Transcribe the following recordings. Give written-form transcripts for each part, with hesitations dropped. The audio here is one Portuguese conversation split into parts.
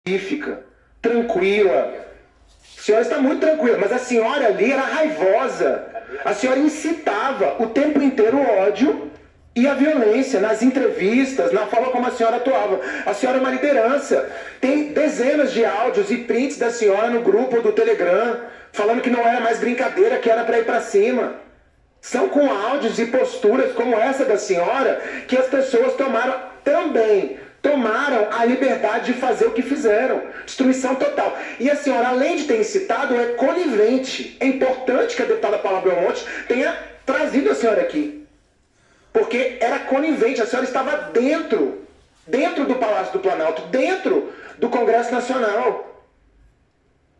pacífica, tranquila. A senhora está muito tranquila, mas a senhora ali era raivosa. A senhora incitava o tempo inteiro o ódio e a violência nas entrevistas, na forma como a senhora atuava. A senhora é uma liderança. Tem dezenas de áudios e prints da senhora no grupo do Telegram, falando que não era mais brincadeira, que era para ir para cima. São com áudios e posturas como essa da senhora que as pessoas tomaram a liberdade de fazer o que fizeram. Destruição total. E a senhora, além de ter incitado, é conivente. É importante que a deputada Paula Belmonte tenha trazido a senhora aqui. Porque era conivente. A senhora estava dentro do Palácio do Planalto, dentro do Congresso Nacional.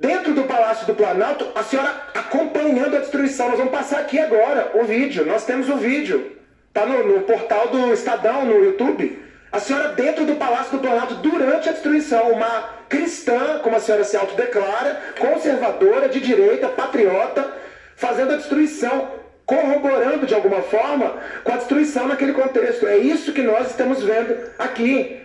Dentro do Palácio do Planalto, a senhora acompanhando a destruição. Nós vamos passar aqui agora o vídeo. Nós temos o vídeo. Está no portal do Estadão, no YouTube. A senhora dentro do Palácio do Planalto, durante a destruição, uma cristã, como a senhora se autodeclara, conservadora, de direita, patriota, fazendo a destruição, corroborando de alguma forma com a destruição naquele contexto. É isso que nós estamos vendo aqui.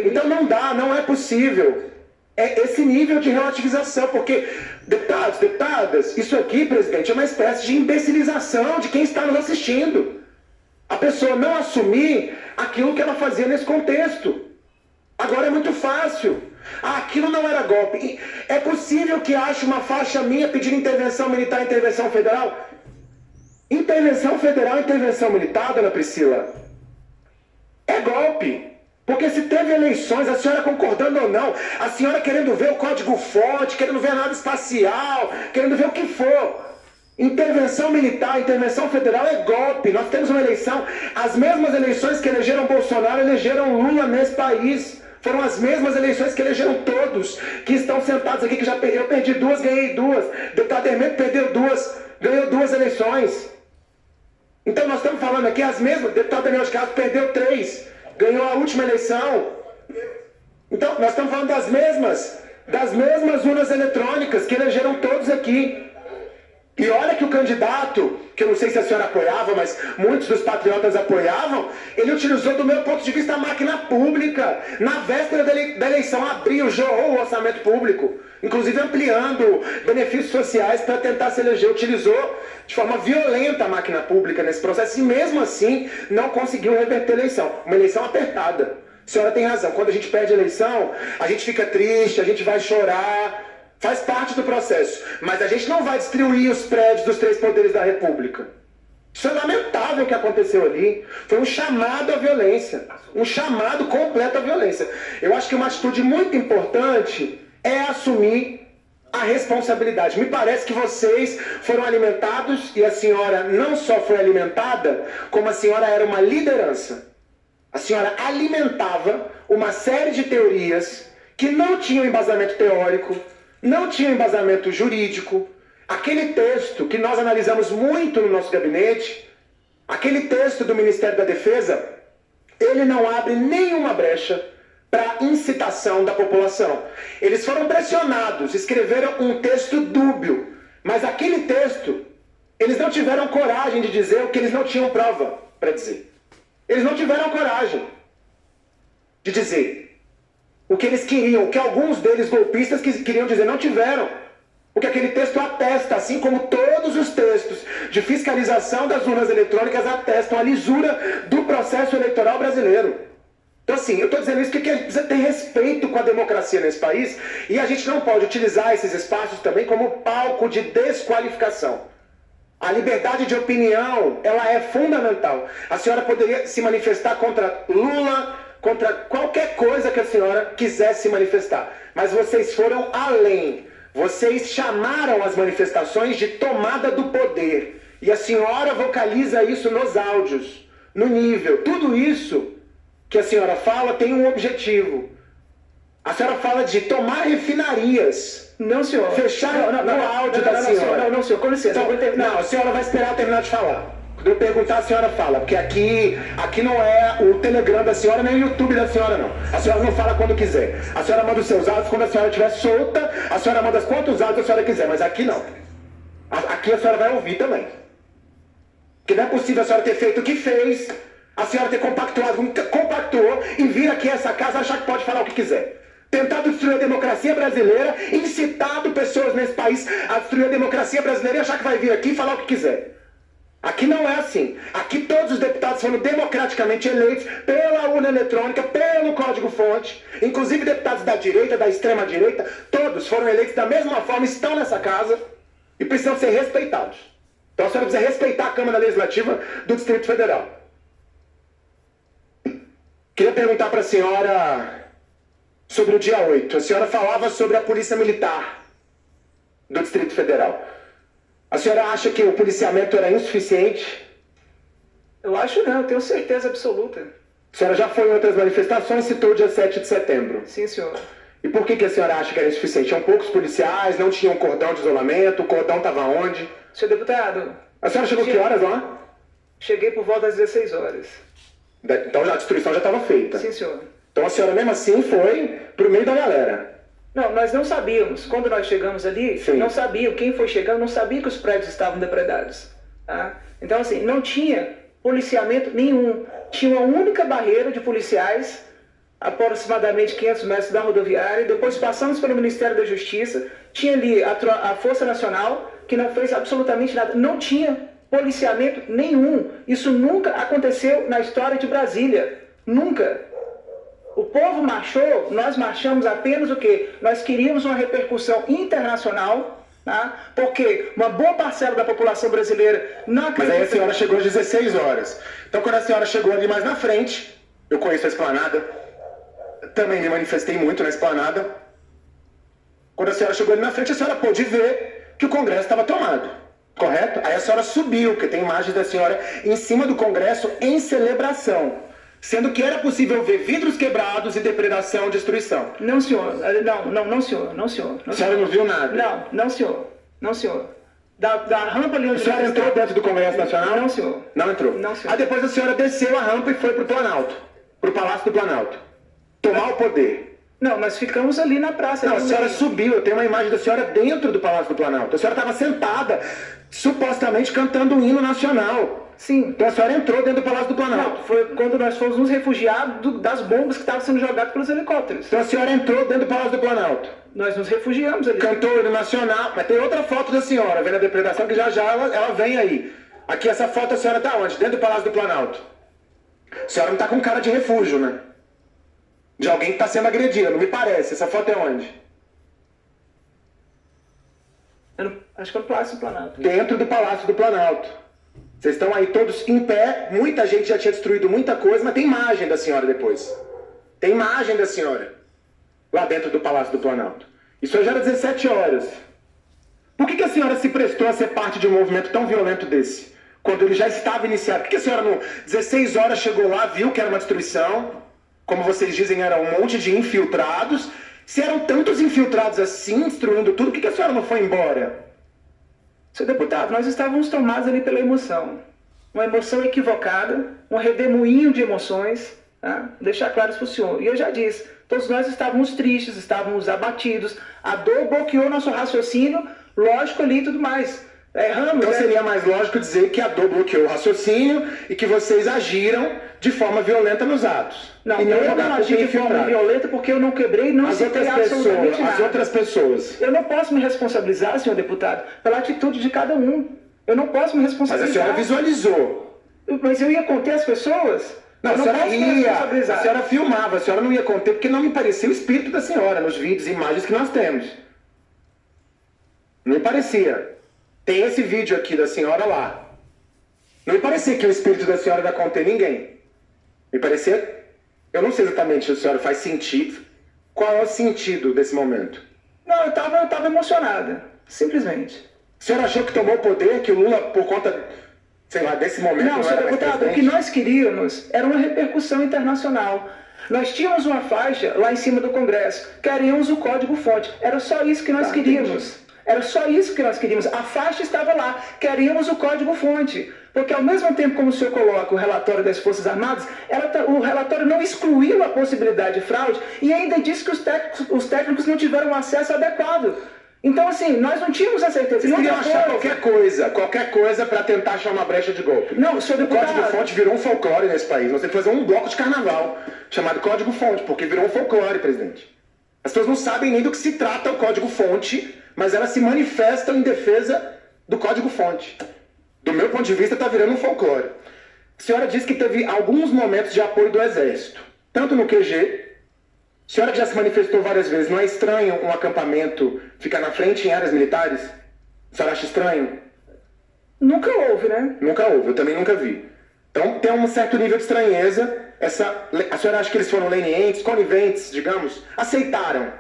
Então não dá, não é possível. É esse nível de relativização, porque, deputados, deputadas, isso aqui, presidente, é uma espécie de imbecilização de quem está nos assistindo. A pessoa não assumir aquilo que ela fazia nesse contexto. Agora é muito fácil. Aquilo não era golpe. É possível que ache uma faixa minha pedindo intervenção militar, intervenção federal? Intervenção federal, intervenção militar, dona Priscila, é golpe. Porque se teve eleições, a senhora concordando ou não, a senhora querendo ver o código-fonte, querendo ver a nave espacial, querendo ver o que for. Intervenção militar, intervenção federal é golpe. Nós temos uma eleição, as mesmas eleições que elegeram Bolsonaro, elegeram Lula nesse país. Foram as mesmas eleições que elegeram todos que estão sentados aqui, que já perderam. Eu perdi duas, ganhei duas. Deputado Hermeto perdeu duas, ganhou duas eleições. Então nós estamos falando aqui as mesmas. Deputado Daniel de Castro perdeu três, ganhou a última eleição. Então nós estamos falando das mesmas urnas eletrônicas que elegeram todos aqui. E olha que o candidato, que eu não sei se a senhora apoiava, mas muitos dos patriotas apoiavam, ele utilizou, do meu ponto de vista, a máquina pública. Na véspera da eleição, abriu, jorrou o orçamento público, inclusive ampliando benefícios sociais para tentar se eleger. Utilizou de forma violenta a máquina pública nesse processo e, mesmo assim, não conseguiu reverter a eleição. Uma eleição apertada. A senhora tem razão. Quando a gente perde a eleição, a gente fica triste, a gente vai chorar. Faz parte do processo. Mas a gente não vai destruir os prédios dos três poderes da República. Isso é lamentável o que aconteceu ali. Foi um chamado à violência. Um chamado completo à violência. Eu acho que uma atitude muito importante é assumir a responsabilidade. Me parece que vocês foram alimentados e a senhora não só foi alimentada, como a senhora era uma liderança. A senhora alimentava uma série de teorias que não tinham embasamento teórico, não tinha embasamento jurídico. Aquele texto que nós analisamos muito no nosso gabinete, aquele texto do Ministério da Defesa, ele não abre nenhuma brecha para incitação da população. Eles foram pressionados, escreveram um texto dúbio, mas aquele texto, eles não tiveram coragem de dizer o que eles não tinham prova para dizer. Eles não tiveram coragem de dizer o que eles queriam, o que alguns deles golpistas queriam dizer, não tiveram. Porque aquele texto atesta, assim como todos os textos de fiscalização das urnas eletrônicas atestam a lisura do processo eleitoral brasileiro. Então assim, eu estou dizendo isso porque a gente precisa ter respeito com a democracia nesse país e a gente não pode utilizar esses espaços também como palco de desqualificação. A liberdade de opinião, ela é fundamental. A senhora poderia se manifestar contra Lula, contra qualquer coisa que a senhora quisesse manifestar. Mas vocês foram além. Vocês chamaram as manifestações de tomada do poder. E a senhora vocaliza isso nos áudios, no nível. Tudo isso que a senhora fala tem um objetivo. A senhora fala de tomar refinarias. Não, senhor. Fechar no áudio da senhora. Não, senhor, com licença. Então, não, a senhora vai esperar eu terminar de falar. Quando eu perguntar, a senhora fala. Porque aqui não é o Telegram da senhora, nem o YouTube da senhora, não. A senhora não fala quando quiser. A senhora manda os seus áudios quando a senhora estiver solta. A senhora manda quantos áudios a senhora quiser. Mas aqui não. Aqui a senhora vai ouvir também. Porque não é possível a senhora ter feito o que fez, a senhora ter compactuou e vir aqui a essa casa achar que pode falar o que quiser. tentado destruir a democracia brasileira, incitado pessoas nesse país a destruir a democracia brasileira e achar que vai vir aqui e falar o que quiser. Aqui não é assim. Aqui todos os deputados foram democraticamente eleitos pela urna eletrônica, pelo código-fonte, inclusive deputados da direita, da extrema-direita, todos foram eleitos da mesma forma, estão nessa casa e precisam ser respeitados. Então a senhora precisa respeitar a Câmara Legislativa do Distrito Federal. Queria perguntar para a senhora sobre o dia 8. A senhora falava sobre a Polícia Militar do Distrito Federal. A senhora acha que o policiamento era insuficiente? Eu acho não, eu tenho certeza absoluta. A senhora já foi em outras manifestações, citou o dia 7 de setembro. Sim, senhor. E por que a senhora acha que era insuficiente? Tinham poucos policiais, não tinham cordão de isolamento, o cordão estava onde? Senhor deputado... A senhora chegou que horas lá? Cheguei por volta das 16 horas. Então a destruição já estava feita? Sim, senhor. Então a senhora mesmo assim foi pro meio da galera? Não, nós não sabíamos. Quando nós chegamos ali, Sim. não sabia. Quem foi chegando não sabia que os prédios estavam depredados. Tá? Então, assim, não tinha policiamento nenhum. Tinha uma única barreira de policiais, aproximadamente 500 metros da rodoviária. Depois passamos pelo Ministério da Justiça. Tinha ali a Força Nacional, que não fez absolutamente nada. Não tinha policiamento nenhum. Isso nunca aconteceu na história de Brasília. Nunca. O povo marchou, nós marchamos apenas o quê? Nós queríamos uma repercussão internacional, tá? Porque uma boa parcela da população brasileira não acredita... Mas aí a senhora chegou às 16 horas. Então quando a senhora chegou ali mais na frente, eu conheço a Esplanada, também me manifestei muito na Esplanada. Quando a senhora chegou ali na frente, a senhora pôde ver que o Congresso estava tomado, correto? Aí a senhora subiu, porque tem imagens da senhora em cima do Congresso em celebração. Sendo que era possível ver vidros quebrados e depredação e destruição. Não, senhor. Não, senhor. Não, senhor. A senhora não viu nada? Não, senhor. Não, senhor. Da rampa ali onde... A senhora entrou dentro do Congresso Nacional? Não, senhor. Não entrou? Não, senhor. Aí depois a senhora desceu a rampa e foi pro Planalto. Pro Palácio do Planalto. Tomar o poder. Não, nós ficamos ali na praça. Não, a senhora subiu. Eu tenho uma imagem da senhora dentro do Palácio do Planalto. A senhora estava sentada, supostamente cantando um hino nacional. Sim. Então a senhora entrou dentro do Palácio do Planalto. Não, foi quando nós fomos nos refugiar das bombas que estavam sendo jogadas pelos helicópteros. Então a senhora entrou dentro do Palácio do Planalto. Nós nos refugiamos ali. Cantou o hino nacional. Mas tem outra foto da senhora, vendo a depredação, que já ela vem aí. Aqui essa foto a senhora está onde? Dentro do Palácio do Planalto. A senhora não está com cara de refúgio, né? De alguém que está sendo agredida, não me parece. Essa foto é onde? Acho que é no Palácio do Planalto. Dentro do Palácio do Planalto. Vocês estão aí todos em pé, muita gente já tinha destruído muita coisa, mas tem imagem da senhora depois. Tem imagem da senhora lá dentro do Palácio do Planalto. Isso já era 17 horas. Por que a senhora se prestou a ser parte de um movimento tão violento desse? Quando ele já estava iniciado. Por que a senhora não... 16 horas chegou lá, viu que era uma destruição? Como vocês dizem, era um monte de infiltrados. Se eram tantos infiltrados assim, destruindo tudo, por que a senhora não foi embora? Senhor deputado, nós estávamos tomados ali pela emoção. Uma emoção equivocada, um redemoinho de emoções, tá? Deixar claro isso para o senhor. E eu já disse, todos nós estávamos tristes, estávamos abatidos, a dor bloqueou nosso raciocínio, lógico ali e tudo mais. Erramos. Então seria mais lógico dizer que a dor bloqueou o raciocínio e que vocês agiram de forma violenta nos atos. Não, eu não agi de forma violenta porque eu não quebrei, não citei absolutamente nada. As outras pessoas. Eu não posso me responsabilizar, senhor deputado, pela atitude de cada um. Eu não posso me responsabilizar. Mas a senhora visualizou. Mas eu ia conter as pessoas? Não, a senhora ia. A senhora filmava, a senhora não ia conter porque não me parecia o espírito da senhora nos vídeos e imagens que nós temos. Não me parecia. Tem esse vídeo aqui da senhora lá. Não me parecia que o espírito da senhora ia conter ninguém. Me parecia... Eu não sei exatamente se a senhora faz sentido. Qual é o sentido desse momento? Não, eu tava emocionada. Simplesmente. A senhora achou que tomou o poder, que o Lula, por conta, sei lá, desse momento... Não, senhor deputado, o que nós queríamos era uma repercussão internacional. Nós tínhamos uma faixa lá em cima do Congresso. Queríamos o código-fonte. Era só isso que nós queríamos. Entendi. Era só isso que nós queríamos. A faixa estava lá. Queríamos o código-fonte. Porque ao mesmo tempo como o senhor coloca o relatório das Forças Armadas, o relatório não excluiu a possibilidade de fraude e ainda disse que os técnicos não tiveram acesso adequado. Então, assim, nós não tínhamos a certeza. Vocês queriam achar qualquer coisa para tentar achar uma brecha de golpe. Não, senhor deputado... O código-fonte virou um folclore nesse país. Nós temos que fazer um bloco de carnaval chamado código-fonte, porque virou um folclore, presidente. As pessoas não sabem nem do que se trata o código-fonte, mas elas se manifestam em defesa do código-fonte. Do meu ponto de vista, está virando um folclore. A senhora disse que teve alguns momentos de apoio do Exército, tanto no QG. A senhora que já se manifestou várias vezes, não é estranho um acampamento ficar na frente em áreas militares? A senhora acha estranho? Nunca houve, né? Nunca houve, eu também nunca vi. Então tem um certo nível de estranheza. A senhora acha que eles foram lenientes, coniventes, digamos? Aceitaram?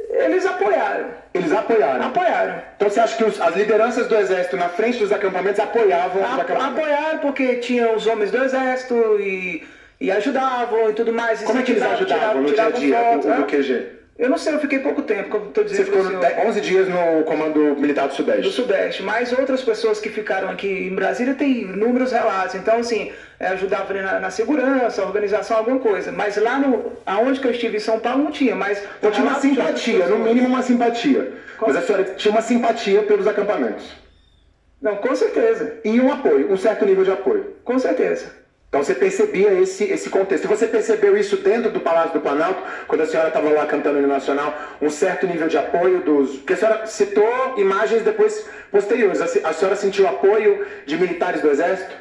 Eles apoiaram. Eles apoiaram? Apoiaram. Então você acha que as lideranças do Exército na frente dos acampamentos apoiavam os acampamentos? Apoiaram porque tinham os homens do Exército e ajudavam e tudo mais. Como é que eles ajudavam no dia a dia do QG? Eu não sei, eu fiquei pouco tempo, como estou dizendo. Você ficou 11 dias no Comando Militar do Sudeste. Do Sudeste, mas outras pessoas que ficaram aqui em Brasília têm inúmeros relatos. Então, assim, ajudavam ali na segurança, organização, alguma coisa. Mas lá aonde que eu estive em São Paulo não tinha, mas... Então tinha uma simpatia, no mínimo uma simpatia. Mas a senhora tinha uma simpatia pelos acampamentos. Não, com certeza. E um apoio, um certo nível de apoio. Com certeza. Então você percebia esse contexto. E você percebeu isso dentro do Palácio do Planalto, quando a senhora estava lá cantando o hino nacional, um certo nível de apoio dos... Porque a senhora citou imagens depois posteriores. A senhora sentiu apoio de militares do Exército?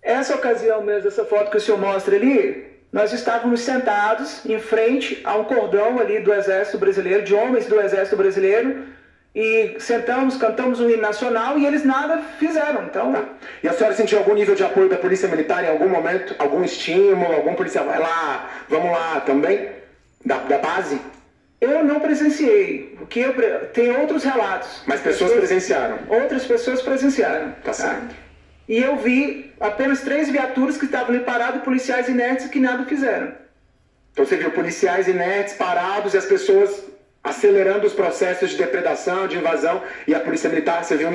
Essa ocasião mesmo, essa foto que o senhor mostra ali, nós estávamos sentados em frente a um cordão ali do Exército Brasileiro, de homens do Exército Brasileiro, e sentamos, cantamos o hino nacional e eles nada fizeram, então... Tá. E a senhora sentiu algum nível de apoio da Polícia Militar em algum momento? Algum estímulo? Algum policial? Vai lá, vamos lá também? Da base? Eu não presenciei, porque tem outros relatos. Mas pessoas presenciaram? Outras pessoas presenciaram. Tá certo. E eu vi apenas 3 viaturas que estavam ali paradas, policiais inertes que nada fizeram. Então você viu policiais inertes parados e as pessoas acelerando os processos de depredação, de invasão, e a Polícia Militar, você viu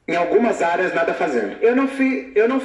em algumas áreas nada fazendo. Eu não